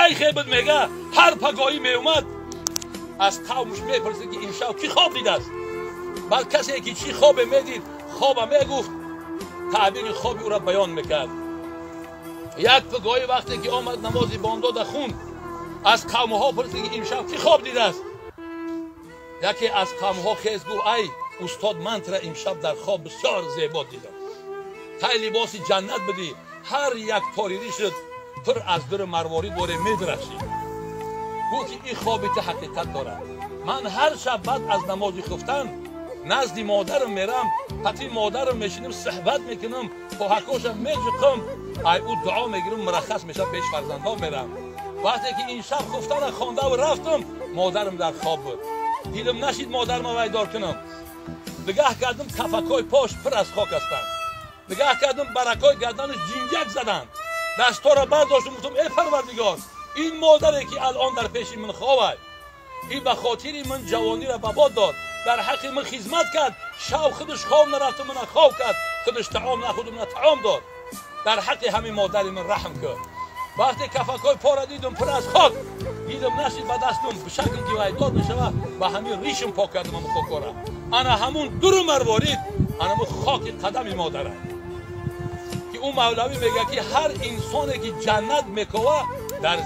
شیخ بود میگه هر پگاهی میومد از قومش میپرسید که امشب کی خواب دیده است. بعد کسی که چی خواب میدید خواب میگفت تعبیر خوابی او را بیان میکرد. یک پگاهی وقتی که آمد نماز بامداد خون از قومها پرسید که امشب کی خواب دیده است. یکی از قومها خیز گفت ای استاد من ترا امشب در خواب بسیار زیبا دیدم. تای لباس جنت بدی هر یک تاریری شد پر از در مروارید دوره میدرخشید. گفت که این خوابی که حقیقت دارد. من هر شب بعد از نماز خفتن نزد مادرم میرم پتی مادرم میشینم صحبت میکنم پاهکاشم میجقم ای او دعا میگیرم مرخص میشم پیش فرزندها میرم. وقتی که این شب خفتن خوانده و رفتم مادرم در خواب بود. دیدم نشید مادرم ویدار کنم. نگاه کردم کفکای پاش پر از خاک هستند. نگاه کردم برکای گردنش جینجک زدن. دستا را برداشتم گفتم ای پروردگار این مادری که الان در پیش من خوابه این به خاطر من جوانی را به باد داد در حق من خدمت کرد شب خودش خواب نرفت من خواب کرد خودش طعام نخورد من طعام داد در حق همین مادر من رحم کرد. وقتی کفکای پا را دیدم پر از خاک دیدم نشید به دستم به شکل دیوایدار بشوه و همین ریشم پاک کردم همون خاک را انا همون در مروارید انا همون خاک قدم مادره که اون مولوی میگه که هر انسانی که جنت میکوه در